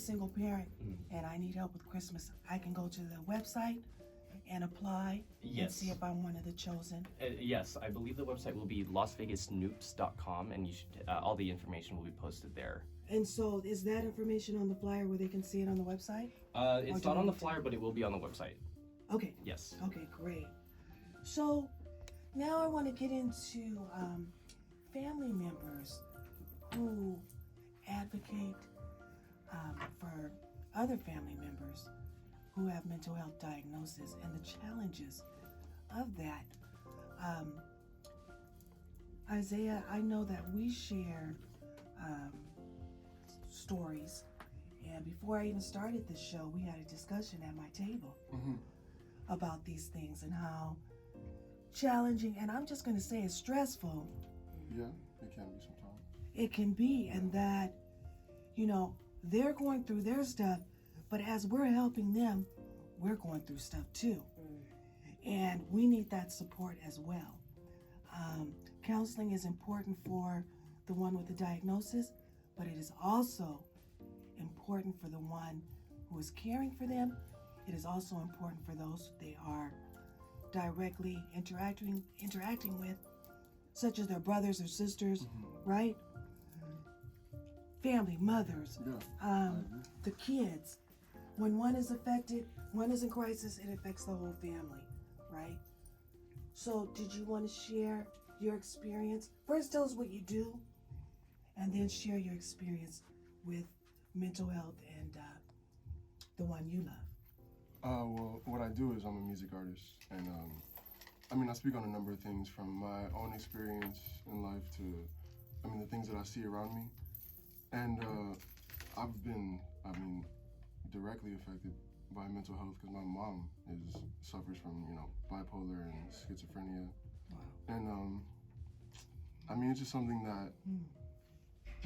single parent and I need help with Christmas, I can go to the website and apply and see if I'm one of the chosen. Yes, I believe the website will be lasvegasnoops.com, and you should all the information will be posted there. And so, is that information on the flyer where they can see it on the website? It's not on the flyer, but it will be on the website. Okay. Yes. Okay, great. So now I want to get into family members who advocate for other family members who have mental health diagnoses and the challenges of that. Isaiah, I know that we share stories, and before I even started this show, we had a discussion at my table about these things and how challenging, and I'm just going to say it's stressful. Yeah, it can be sometimes. It can be, and that, you know, they're going through their stuff, but as we're helping them, we're going through stuff too. And we need that support as well. Counseling is important for the one with the diagnosis, but it is also important for the one who is caring for them. It is also important for those they are directly interacting with, such as their brothers or sisters, right? Family, mothers, the kids. When one is affected, one is in crisis, it affects the whole family, right? So did you want to share your experience? First, tell us what you do, and then share your experience with mental health and the one you love. Well, what I do is I'm a music artist, and I speak on a number of things, from my own experience in life to, the things that I see around me. And I've been, directly affected by mental health because my mom suffers from, bipolar and schizophrenia. Wow. And it's just something that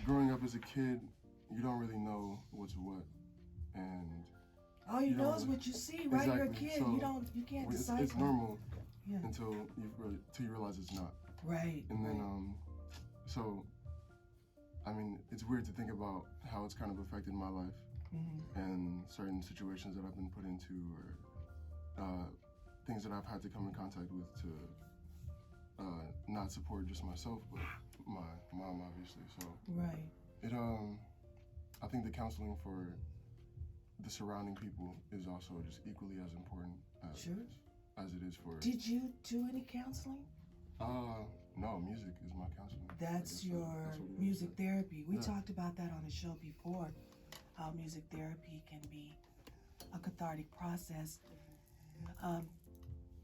growing up as a kid, you don't really know what's what, and all you know is what you see, right? Exactly. You're a kid. So you can't decipher. It's normal until you realize it's not. Right. And then it's weird to think about how it's kind of affected my life and certain situations that I've been put into, or things that I've had to come in contact with to not support just myself, but my mom, obviously. So right. I think the counseling for the surrounding people is also just equally as important as it is for. Did you do any counseling? No, music is my counseling. That's your music therapy. We talked about that on the show before, how music therapy can be a cathartic process.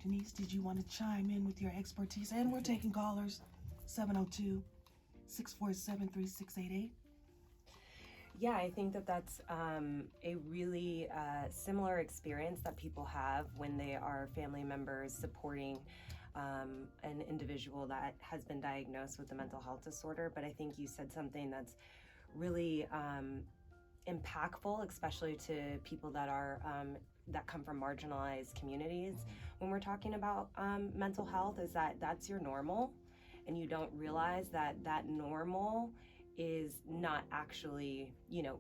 Denise, did you want to chime in with your expertise? And we're taking callers, 702-647-3688. Yeah, I think that's a really similar experience that people have when they are family members supporting an individual that has been diagnosed with a mental health disorder. But I think you said something that's really impactful, especially to people that are that come from marginalized communities. When we're talking about mental health, is that that's your normal, and you don't realize that that normal is not actually,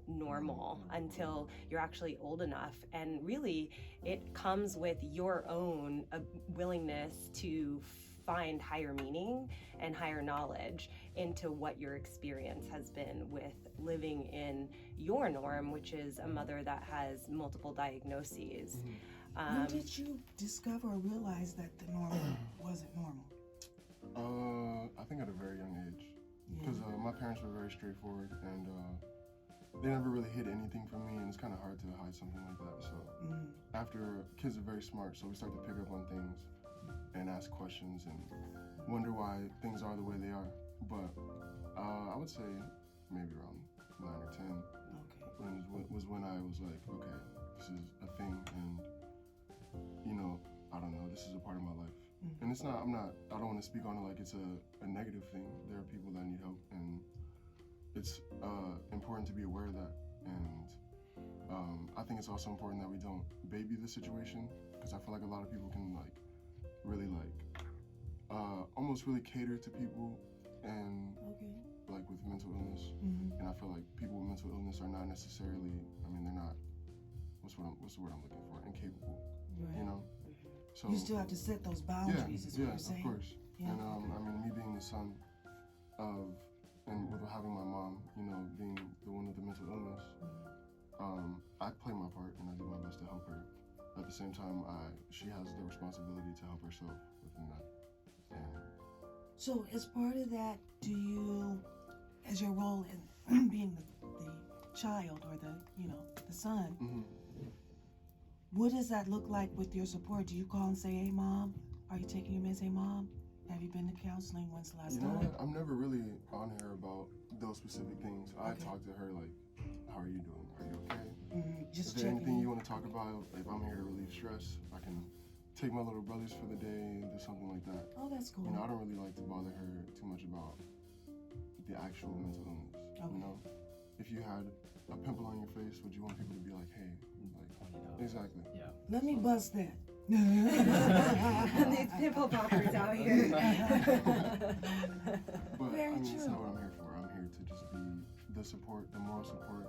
normal until you're actually old enough. And really, it comes with your own willingness to find higher meaning and higher knowledge into what your experience has been with living in your norm, which is a mother that has multiple diagnoses. When did you discover or realize that the normal wasn't normal? I think at a very young age. Because my parents were very straightforward, and they never really hid anything from me, and it's kind of hard to hide something like that. So after, kids are very smart, so we start to pick up on things and ask questions and wonder why things are the way they are. But I would say maybe around 9 or 10 was when I was like, okay, this is a thing, and I don't know, this is a part of my life. And it's not, I don't want to speak on it like it's a negative thing. There are people that need help, and it's important to be aware of that. And I think it's also important that we don't baby the situation, because I feel like a lot of people can really almost really cater to people and with mental illness. And I feel like people with mental illness are not necessarily, they're what's the word I'm looking for? Incapable. Right. You know. So You still have to set those boundaries, is what you're saying. Of course. Yeah. And I mean, me being the son of, and with having my mom, you know, being the one with the mental illness, I play my part and I do my best to help her. At the same time, she has the responsibility to help herself within that. And So, as part of that, do you, as your role in being the child or the son, what does that look like with your support? Do you call and say, "Hey, Mom, are you taking your meds? Hey, Mom, have you been to counseling? When's the last you know time?" what? I'm never really on her about those specific things. I Okay. talk to her like, "How are you doing? Are you okay? Just Is there checking anything in. you want to talk about? If I'm here to relieve stress, I can take my little brothers for the day, do something like that." Oh, that's cool. You know, I don't really like to bother her too much about the actual mental illness. Okay. You know, if you had a pimple on your face, would you want people to be like, "Hey," like, exactly. Yeah. Let me bust that. These pimple poppers out here. But Very I mean, that's true. not what I'm here for. I'm here to just be the support, the moral support,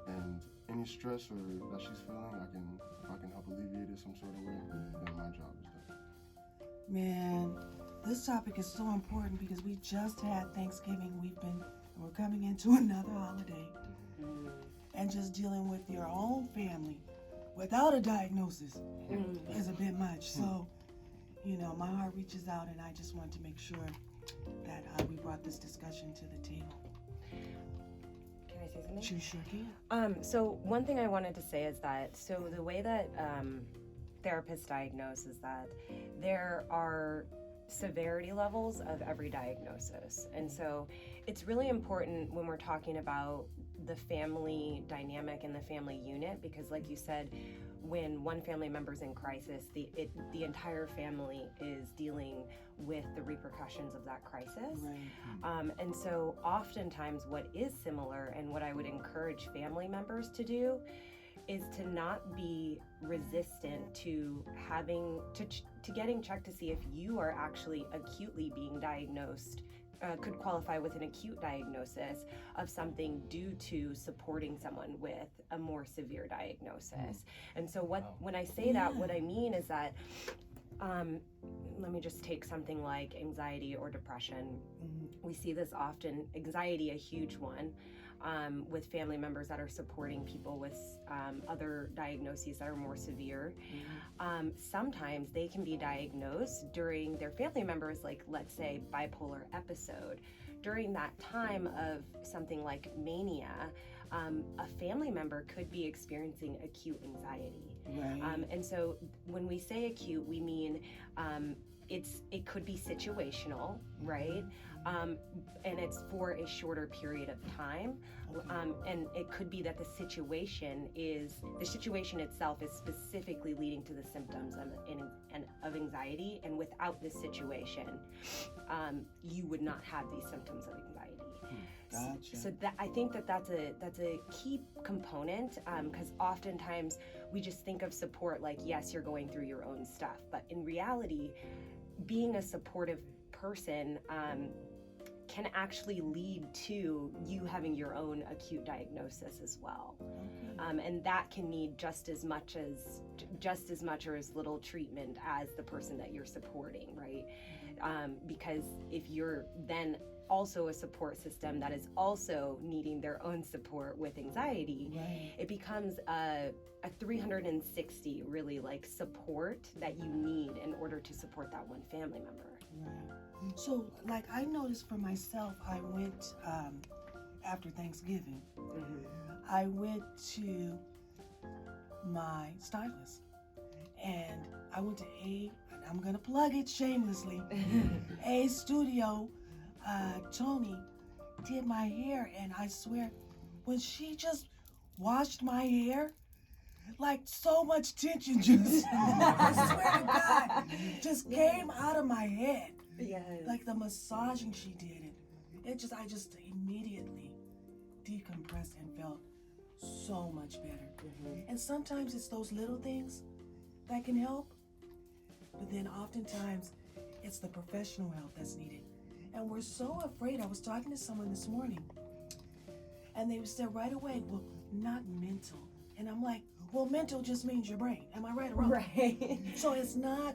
and any stress or that she's feeling, if I can help alleviate it some sort of way, then my job is done. Man, this topic is so important because we just had Thanksgiving. We're coming into another holiday, and just dealing with your own family without a diagnosis is a bit much. So, my heart reaches out, and I just want to make sure that we brought this discussion to the table. Can I say something? You sure can. So one thing I wanted to say is that, so the way that therapists diagnose is that there are severity levels of every diagnosis. And so it's really important when we're talking about the family dynamic and the family unit, because like you said, when one family member's in crisis, the entire family is dealing with the repercussions of that crisis. Right. And so oftentimes what is similar, and what I would encourage family members to do, is to not be resistant to getting checked to see if you are actually acutely being diagnosed, could qualify with an acute diagnosis of something due to supporting someone with a more severe diagnosis. And so when I say that, what I mean is that, let me just take something like anxiety or depression. We see this often, anxiety, a huge one, with family members that are supporting people with other diagnoses that are more severe. Sometimes they can be diagnosed during their family members, like let's say bipolar episode. During that time of something like mania, a family member could be experiencing acute anxiety. Right. And so when we say acute, we mean it could be situational, right? And it's for a shorter period of time. And it could be that the situation itself is specifically leading to the symptoms of anxiety, and without this situation, you would not have these symptoms of anxiety. Gotcha. So that, I think that's a key component, because oftentimes we just think of support like, yes, you're going through your own stuff, but in reality, being a supportive person can actually lead to you having your own acute diagnosis as well. And that can need just as much or as little treatment as the person that you're supporting, right? Because if you're then also a support system that is also needing their own support with anxiety, Right. it becomes a 360 really like support that you need in order to support that one family member. Right. So, like, I noticed for myself, I went after Thanksgiving. I went to my stylist, and I went to and I'm gonna plug it shamelessly, A Studio. Tony did my hair, and I swear, when she just washed my hair, like so much tension just, I swear to God, just came out of my head. Yes. Like the massaging she did, I just immediately decompressed and felt so much better. And sometimes it's those little things that can help, but then oftentimes it's the professional help that's needed. And we're so afraid. I was talking to someone this morning, and they said right away, well, not mental And I'm like, well, mental just means your brain. Am I right or wrong? Right. So it's not,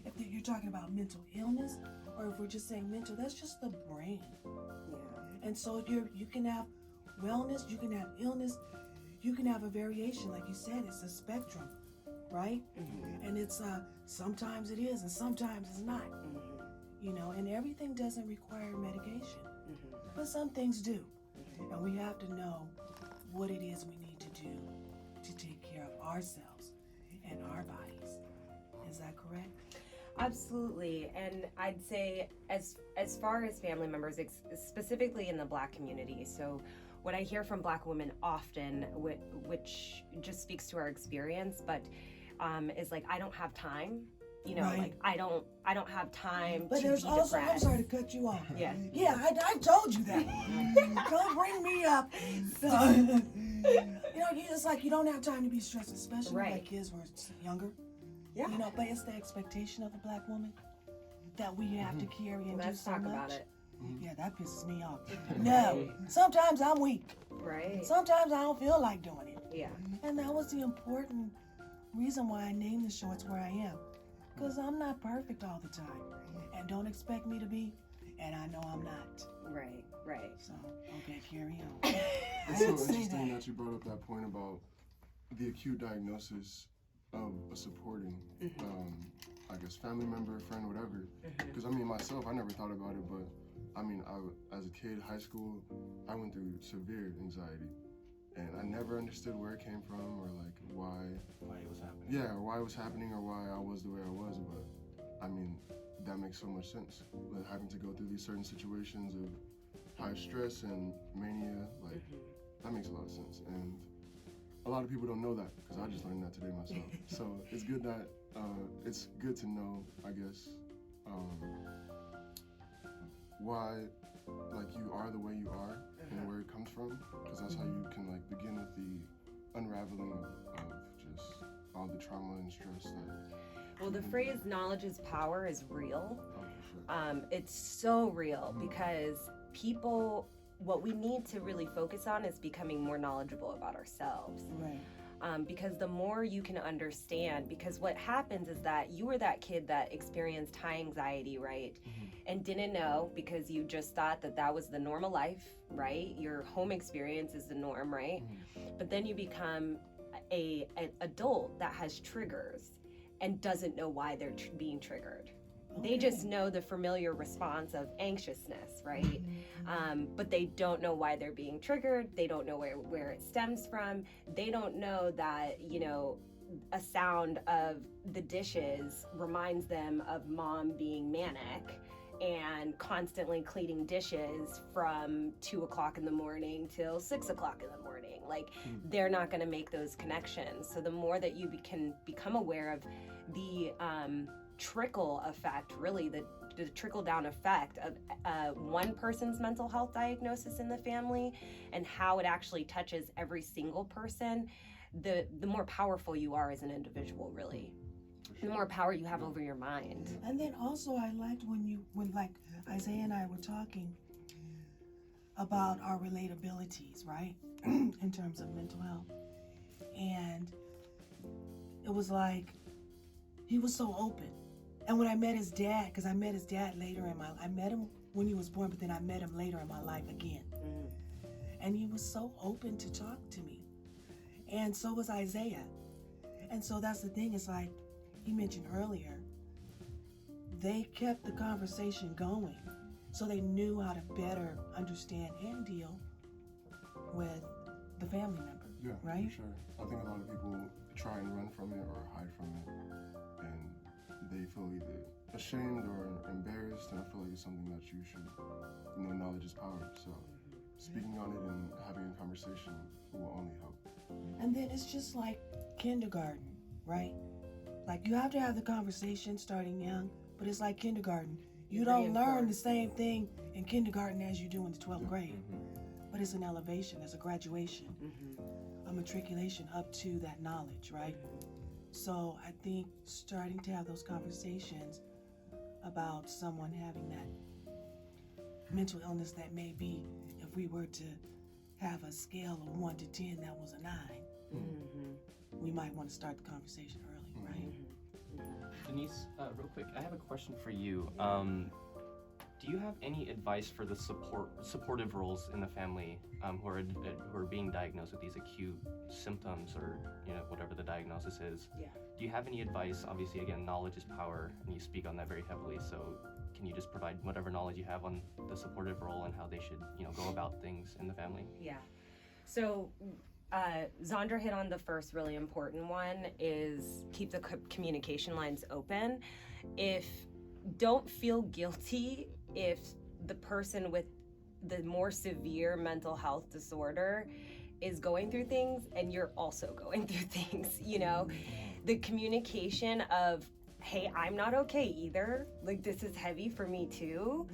if you're talking about mental illness, or if we're just saying mental, that's just the brain. Yeah. And so you can have wellness, you can have illness, you can have a variation. Like you said, it's a spectrum, right? Mm-hmm. And it's sometimes it is and sometimes it's not. Mm-hmm. You know, and everything doesn't require medication, Mm-hmm. but some things do. And we have to know what it is we need to do to take care of ourselves and our bodies. Is that correct? Absolutely. And I'd say as far as family members, specifically in the Black community, so what I hear from Black women often, which just speaks to our experience, but is like, I don't have time. You know, Right. like I don't have time But to there's be also, I'm depressed. sorry to cut you off. Yeah. Yeah, I told you that. Don't bring me up. So, you know, it's like you don't have time to be stressed, especially when Right. like kids were younger. Yeah. You know, but it's the expectation of a Black woman that we have to carry and Let's do so talk much. about it. Yeah, that pisses me off. No, sometimes I'm weak. Right. Sometimes I don't feel like doing it. Yeah. And that was the important reason why I named the show It's Where I Am. Because I'm not perfect all the time. And don't expect me to be. And I know I'm not. Right. Right. So, okay, carry on. It's so interesting that you brought up that point about the acute diagnosis of a supporting, I guess, family member, friend, whatever. Because I mean, myself, I never thought about it, but I mean, as a kid, high school, I went through severe anxiety. And I never understood where it came from or like why Why it was happening. Yeah, or why it was happening or why I was the way I was, but I mean, that makes so much sense. But having to go through these certain situations of high stress and mania, like, that makes a lot of sense. And a lot of people don't know that, because I just learned that today myself. So it's good that, it's good to know, I guess, why, like, you are the way you are and where it comes from, because that's how you can, like, begin with the unraveling of just all the trauma and stress that... Well, the phrase "knowledge is power" is real. Oh, for sure. It's so real because people, what we need to really focus on is becoming more knowledgeable about ourselves. Right. Because the more you can understand, because what happens is that you were that kid that experienced high anxiety, right? And didn't know because you just thought that that was the normal life, right? Your home experience is the norm, right? But then you become an adult that has triggers and doesn't know why they're being triggered. They just know the familiar response of anxiousness, right? But they don't know why they're being triggered. They don't know where it stems from. They don't know that, you know, a sound of the dishes reminds them of mom being manic and constantly cleaning dishes from 2 o'clock in the morning till 6 o'clock in the morning. Like, they're not gonna make those connections. So the more that you can become aware of the trickle effect, really the trickle down effect of one person's mental health diagnosis in the family and how it actually touches every single person, the more powerful you are as an individual, really. The more power you have over your mind. And then also I liked when like Isaiah and I were talking about our relatabilities, right? In terms of mental health. And it was like, he was so open. And when I met his dad, because I met his dad later I met him when he was born, but then I met him later in my life again. And he was so open to talk to me. And so was Isaiah. And so that's the thing, it's like he mentioned earlier, they kept the conversation going. So they knew how to better understand and deal with the family member, Yeah, right? for sure. I think a lot of people try and run from it or hide from it, and they feel either ashamed or embarrassed, and I feel like it's something that you should, you know, knowledge is power. So speaking on it and having a conversation will only help. And then it's just like kindergarten, right? Like you have to have the conversation starting young, but it's like kindergarten. You don't learn the same thing in kindergarten as you do in the 12th grade. But it's an elevation, it's a graduation, a matriculation up to that knowledge, right? So I think starting to have those conversations about someone having that mental illness that may be, if we were to have a scale of 1 to 10, that was a 9. we might want to start the conversation early, right? Denise, real quick, I have a question for you. Do you have any advice for the supportive roles in the family who are being diagnosed with these acute symptoms, or whatever the diagnosis is? Yeah. Do you have any advice? Obviously, again, knowledge is power, and you speak on that very heavily. So, can you just provide whatever knowledge you have on the supportive role and how they should, go about things in the family? Yeah. So, Zandra hit on the first really important one: is keep the communication lines open. Don't feel guilty if the person with the more severe mental health disorder is going through things and you're also going through things. The communication of, hey, I'm not okay either, like this is heavy for me too,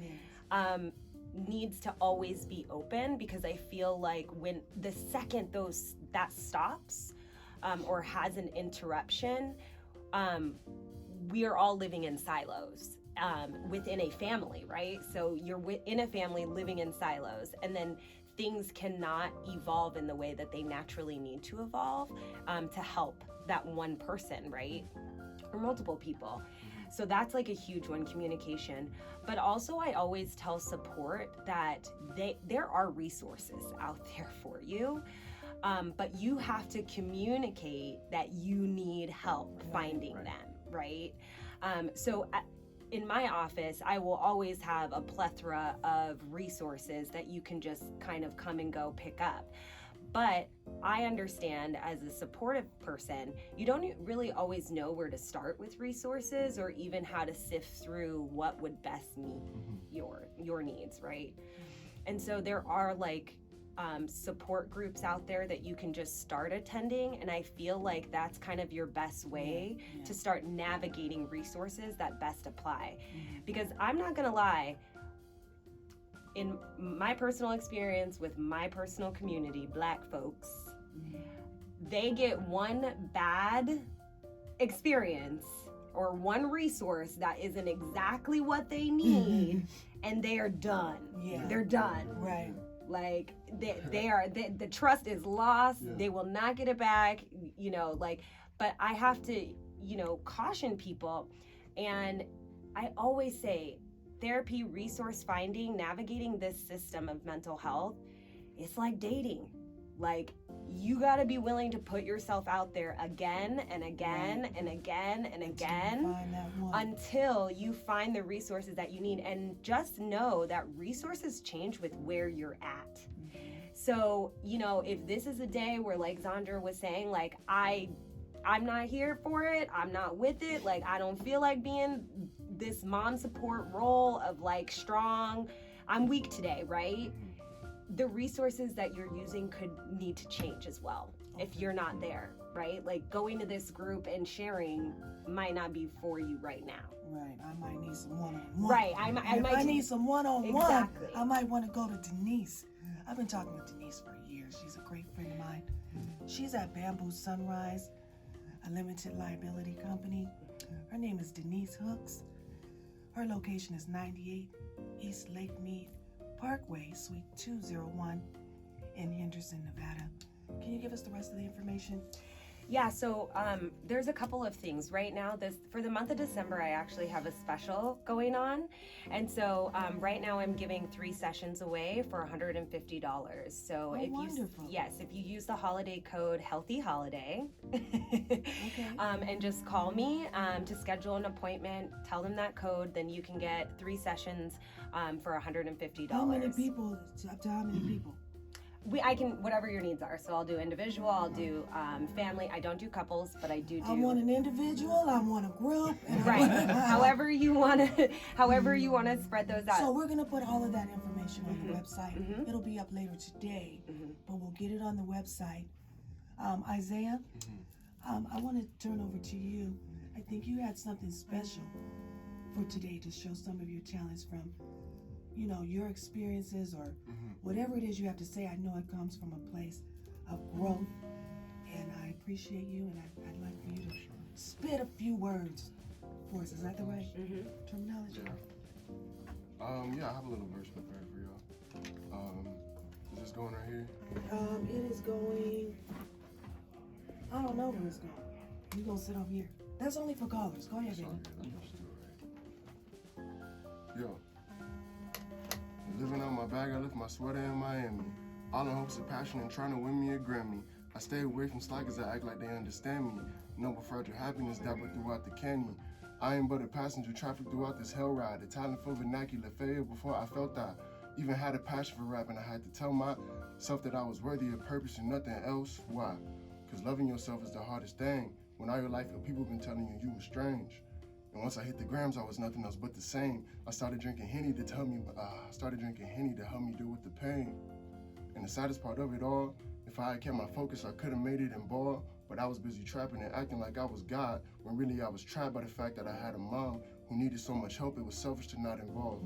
needs to always be open, because I feel like when the second that stops or has an interruption, we are all living in silos within a family, right? So you're in a family living in silos, and then things cannot evolve in the way that they naturally need to evolve to help that one person, right? Or multiple people. So that's like a huge one, communication. But also I always tell support that there are resources out there for you. But you have to communicate that you need help finding them, right? So in my office, I will always have a plethora of resources that you can just kind of come and go pick up. But I understand, as a supportive person, you don't really always know where to start with resources, or even how to sift through what would best meet your needs, right? And so there are support groups out there that you can just start attending, and I feel like that's kind of your best way to start navigating resources that best apply. Because I'm not gonna lie, in my personal experience with my personal community, Black folks, they get one bad experience or one resource that isn't exactly what they need, and they are done. They're done. Right. Like the trust is lost. They will not get it back, but I have to, caution people. And I always say, therapy, resource finding, navigating this system of mental health, it's like dating. Like, you got to be willing to put yourself out there again and again and again and again until you find the resources that you need. And just know that resources change with where you're at. So, if this is a day where, like Zandra was saying, like, I'm not here for it, I'm not with it, like, I don't feel like being this mom support role of like strong, I'm weak today, right? The resources that you're using could need to change as well if you're not there, right? Like, going to this group and sharing might not be for you right now. Right, I might need some one-on-one. Right, I need some one-on-one. Exactly. I might want to go to Denise. I've been talking with Denise for years. She's a great friend of mine. She's at Bamboo Sunrise, a limited liability company. Her name is Denise Hooks. Her location is 98 East Lake Mead Parkway, Suite 201 in Henderson, Nevada. Can you give us the rest of the information? Yeah, so there's a couple of things right now. For the month of December, I actually have a special going on. And so right now I'm giving 3 sessions away for $150. So if you use the holiday code Healthy Holiday, and just call me to schedule an appointment, tell them that code, then you can get 3 sessions for $150. How many people? Up to how many people? I can, whatever your needs are. So I'll do individual, I'll do family. I don't do couples, but I do. I want an individual, I want a group. Right. however you want to spread those out. So we're going to put all of that information on the website. It'll be up later today, but we'll get it on the website. Isaiah, I want to turn over to you. I think you had something special for today to show some of your talents from, your experiences or whatever it is you have to say. I know it comes from a place of growth, and I appreciate you, and I'd like for you to spit a few words for us. Is that the right terminology? Yeah, I have a little verse prepared for y'all. Is this going right here? It is going. I don't know where it's going. You gonna sit over here. That's only for callers. Go ahead, It's baby. all good. I'm used to it, right? Yo, living out my bag, I left my sweater in Miami. All in hopes of passion and trying to win me a Grammy. I stay away from slackers that act like they understand me. Noble fragile happiness dapper throughout the canyon. I am but a passenger traffic throughout this hell ride. A talent for vernacular failure before I felt that. Even had a passion for rap and I had to tell myself that I was worthy of purpose and nothing else. Why? Because loving yourself is the hardest thing. When all your life your people been telling you were strange. And once I hit the grams, I was nothing else but the same. I started drinking Henny to help me deal with the pain. And the saddest part of it all, if I had kept my focus, I could have made it and ball. But I was busy trapping and acting like I was God, when really I was trapped by the fact that I had a mom who needed so much help it was selfish to not involve.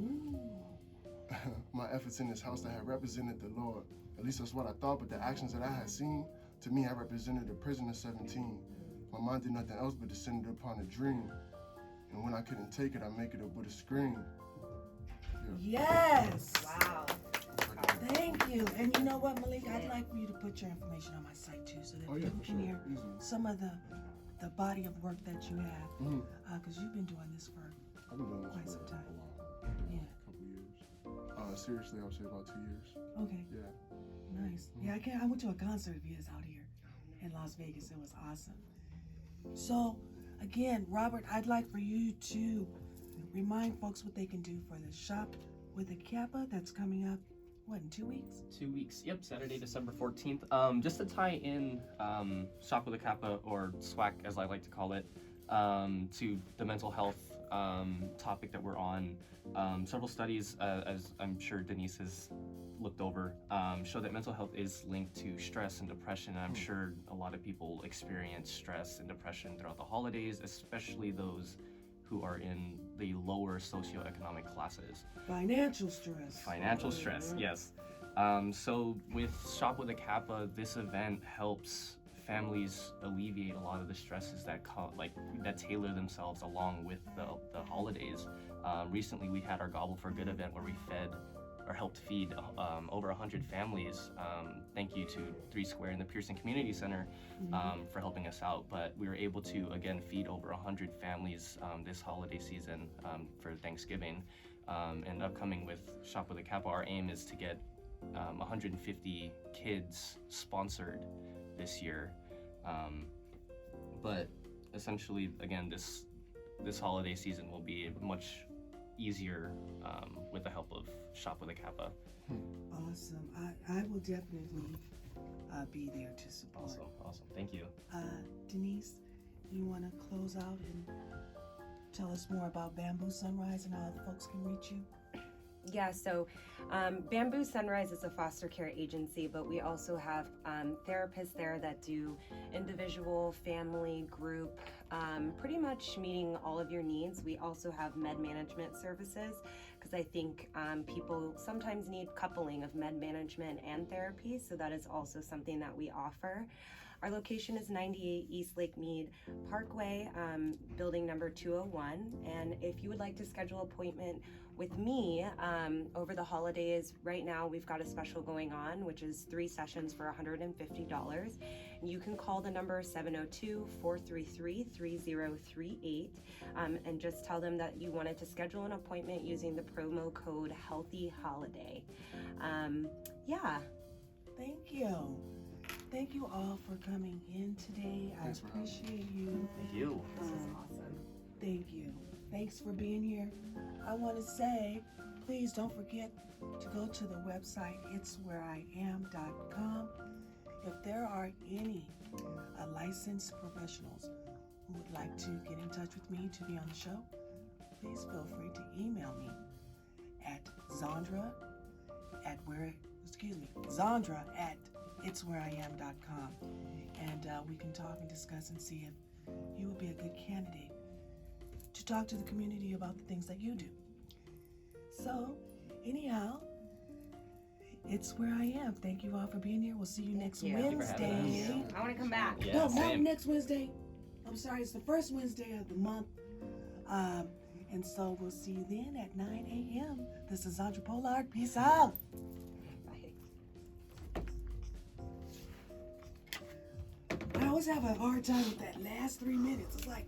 My efforts in this house that had represented the Lord. At least that's what I thought, but the actions that I had seen, to me, I represented a prison of 17. My mind did nothing else but descended upon a dream. And when I couldn't take it, I make it up with a scream. Yes. Wow. Thank you. And you know what, Malik? I'd like for you to put your information on my site too, so that people for can sure. hear Easily. some of the body of work that you have. Because you've been doing this for I've been doing quite this some for time. a while. Yeah. A couple years. Seriously, I would say about 2 years. Okay. Yeah. Nice. Yeah, I went to a concert of yours out here in Las Vegas. It was awesome. So, again, Robert, I'd like for you to remind folks what they can do for the Shop with a Kappa that's coming up, what, in 2 weeks? 2 weeks. Yep, Saturday, December 14th. Just to tie in Shop with a Kappa, or SWAC as I like to call it, to the mental health topic that we're on. Several studies, as I'm sure Denise has looked over, show that mental health is linked to stress and depression. And I'm sure a lot of people experience stress and depression throughout the holidays, especially those who are in the lower socioeconomic classes. Financial stress. Financial stress, yes. So with Shop with a Kappa, this event helps families alleviate a lot of the stresses that that tailor themselves along with the holidays. Recently, we had our Gobble for Good event where we helped feed over 100 families. Thank you to 3 Square and the Pearson Community Center for helping us out. But we were able to, again, feed over 100 families this holiday season for Thanksgiving. And upcoming with Shop with a Kappa, our aim is to get 150 kids sponsored this year. But essentially, again, this holiday season will be much easier with the help of Shop with a Kappa. Awesome. I will definitely be there to support. Awesome. Thank you. Denise, you want to close out and tell us more about Bamboo Sunrise and how folks can reach you? Yeah, so Bamboo Sunrise is a foster care agency, but we also have therapists there that do individual, family, group, pretty much meeting all of your needs. We also have med management services, because I think people sometimes need coupling of med management and therapy, so that is also something that we offer. Our location is 98 East Lake Mead Parkway, building number 201. And if you would like to schedule an appointment with me over the holidays, right now we've got a special going on, which is 3 sessions for $150. You can call the number 702-433-3038 and just tell them that you wanted to schedule an appointment using the promo code Healthy Holiday. Yeah. Thank you. Thank you all for coming in today. Thanks for having me. appreciate you. Thank you. This is awesome. Thank you. Thanks for being here. I want to say, please don't forget to go to the website, itswhereiam.com. If there are any licensed professionals who would like to get in touch with me to be on the show, please feel free to email me at Zandra at itswhereiam.com, and we can talk and discuss and see if you would be a good candidate to talk to the community about the things that you do. So, anyhow, it's where I am. Thank you all for being here. We'll see you next you. Thank you for having Wednesday. us. I want to come back. Yeah, No, not same. next Wednesday. I'm sorry, it's the first Wednesday of the month. And so we'll see you then at 9 a.m. This is Zandra Polard. Peace out. Bye. Now always have a hard time with that last 3 minutes. It's like,